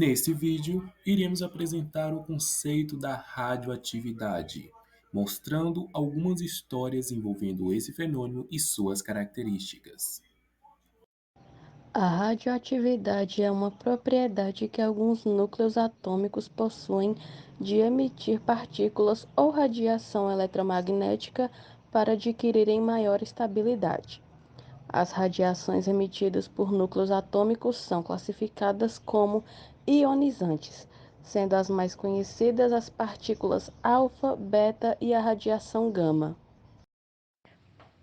Nesse vídeo, iremos apresentar o conceito da radioatividade, mostrando algumas histórias envolvendo esse fenômeno e suas características. A radioatividade é uma propriedade que alguns núcleos atômicos possuem de emitir partículas ou radiação eletromagnética para adquirirem maior estabilidade. As radiações emitidas por núcleos atômicos são classificadas como ionizantes, sendo as mais conhecidas as partículas alfa, beta e a radiação gama.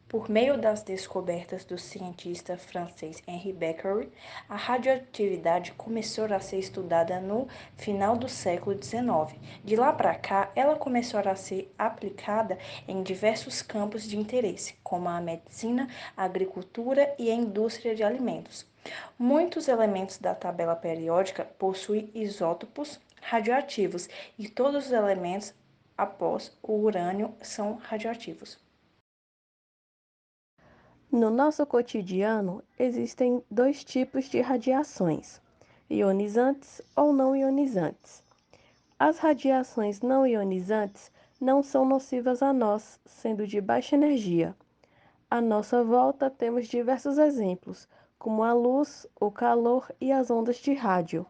Por meio das descobertas do cientista francês Henri Becquerel, a radioatividade começou a ser estudada no final do século XIX. De lá para cá, ela começou a ser aplicada em diversos campos de interesse, como a medicina, a agricultura e a indústria de alimentos. Muitos elementos da tabela periódica possuem isótopos radioativos e todos os elementos após o urânio são radioativos. No nosso cotidiano, existem dois tipos de radiações: ionizantes ou não ionizantes. As radiações não ionizantes não são nocivas a nós, sendo de baixa energia. À nossa volta temos diversos exemplos, como a luz, o calor e as ondas de rádio.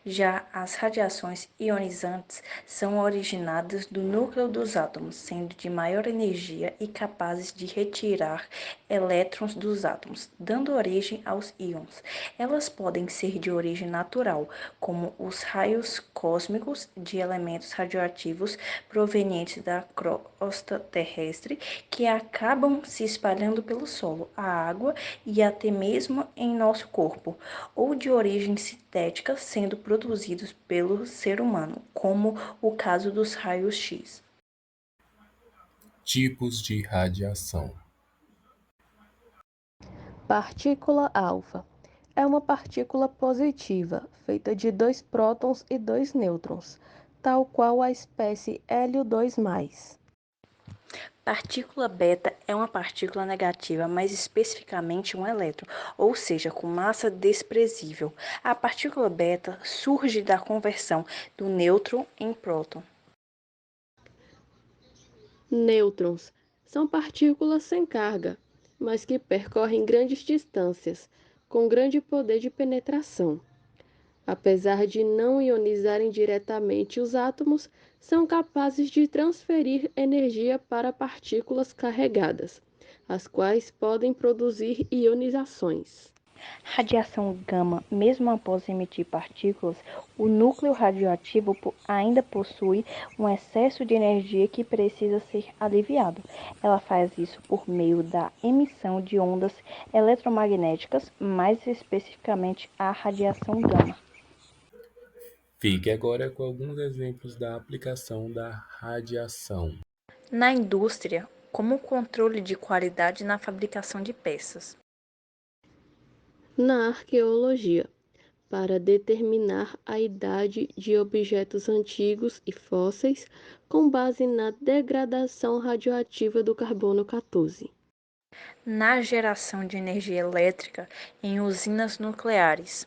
Já as radiações ionizantes são originadas do núcleo dos átomos, sendo de maior energia e capazes de retirar elétrons dos átomos, dando origem aos íons. Elas podem ser de origem natural, como os raios cósmicos de elementos radioativos provenientes da crosta terrestre, que acabam se espalhando pelo solo, a água e até mesmo em nosso corpo, ou de origem sintética, sendo produzidos pelo ser humano, como o caso dos raios X. Tipos de radiação. Partícula alfa é uma partícula positiva, feita de dois prótons e dois nêutrons, tal qual a espécie hélio 2+. Partícula beta é uma partícula negativa, mais especificamente um elétron, ou seja, com massa desprezível. A partícula beta surge da conversão do nêutron em próton. Nêutrons são partículas sem carga, mas que percorrem grandes distâncias, com grande poder de penetração. Apesar de não ionizarem diretamente os átomos, são capazes de transferir energia para partículas carregadas, as quais podem produzir ionizações. Radiação gama, mesmo após emitir partículas, o núcleo radioativo ainda possui um excesso de energia que precisa ser aliviado. Ela faz isso por meio da emissão de ondas eletromagnéticas, mais especificamente a radiação gama. Fique agora com alguns exemplos da aplicação da radiação. Na indústria, como o controle de qualidade na fabricação de peças. Na arqueologia, para determinar a idade de objetos antigos e fósseis com base na degradação radioativa do carbono 14. Na geração de energia elétrica em usinas nucleares.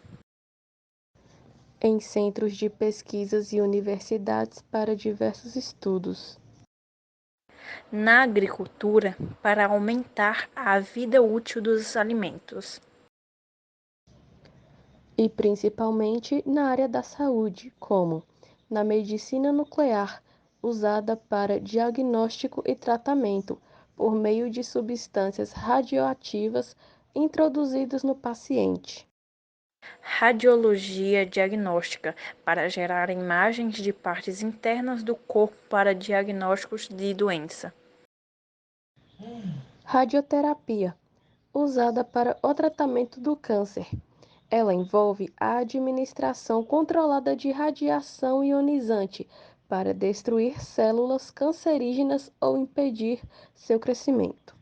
Em centros de pesquisas e universidades para diversos estudos. Na agricultura, para aumentar a vida útil dos alimentos. E principalmente na área da saúde, como na medicina nuclear, usada para diagnóstico e tratamento por meio de substâncias radioativas introduzidas no paciente. Radiologia diagnóstica, para gerar imagens de partes internas do corpo para diagnósticos de doença. Radioterapia, usada para o tratamento do câncer. Ela envolve a administração controlada de radiação ionizante para destruir células cancerígenas ou impedir seu crescimento.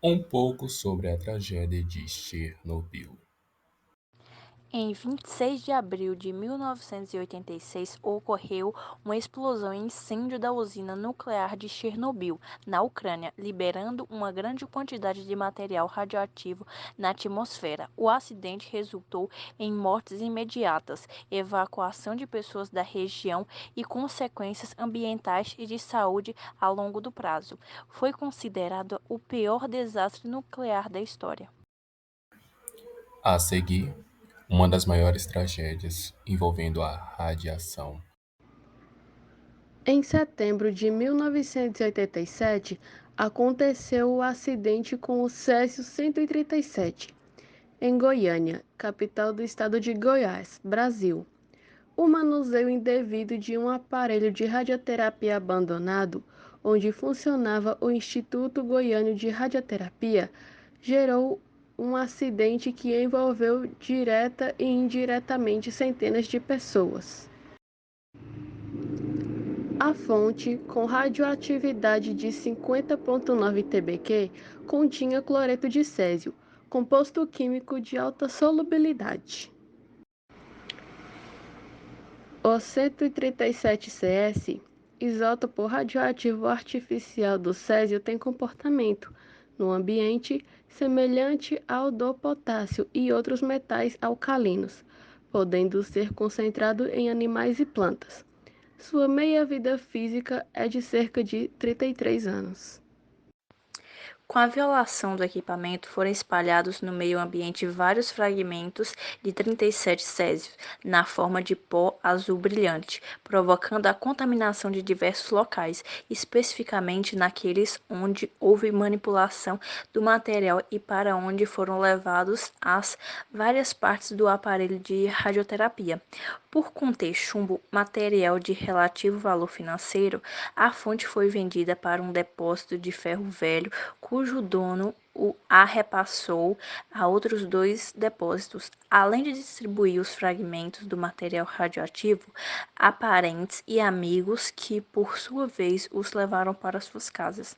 Um pouco sobre a tragédia de Chernobyl. Em 26 de abril de 1986, ocorreu uma explosão e incêndio da usina nuclear de Chernobyl, na Ucrânia, liberando uma grande quantidade de material radioativo na atmosfera. O acidente resultou em mortes imediatas, evacuação de pessoas da região e consequências ambientais e de saúde a longo do prazo. Foi considerado o pior desastre nuclear da história. A seguir, uma das maiores tragédias envolvendo a radiação. Em setembro de 1987, aconteceu o acidente com o Césio-137, em Goiânia, capital do estado de Goiás, Brasil. O manuseio indevido de um aparelho de radioterapia abandonado, onde funcionava o Instituto Goiano de Radioterapia, gerou um acidente que envolveu direta e indiretamente centenas de pessoas. A fonte, com radioatividade de 50,9 TBq, continha cloreto de césio, composto químico de alta solubilidade. O 137Cs, isótopo radioativo artificial do césio, tem comportamento, no ambiente, semelhante ao do potássio e outros metais alcalinos, podendo ser concentrado em animais e plantas. Sua meia-vida física é de cerca de 33 anos. Com a violação do equipamento, foram espalhados no meio ambiente vários fragmentos de 37 Césio, na forma de pó azul brilhante, provocando a contaminação de diversos locais, especificamente naqueles onde houve manipulação do material e para onde foram levados as várias partes do aparelho de radioterapia. Por conter chumbo, material de relativo valor financeiro, a fonte foi vendida para um depósito de ferro velho cujo dono a repassou a outros dois depósitos, além de distribuir os fragmentos do material radioativo a parentes e amigos que, por sua vez, os levaram para suas casas.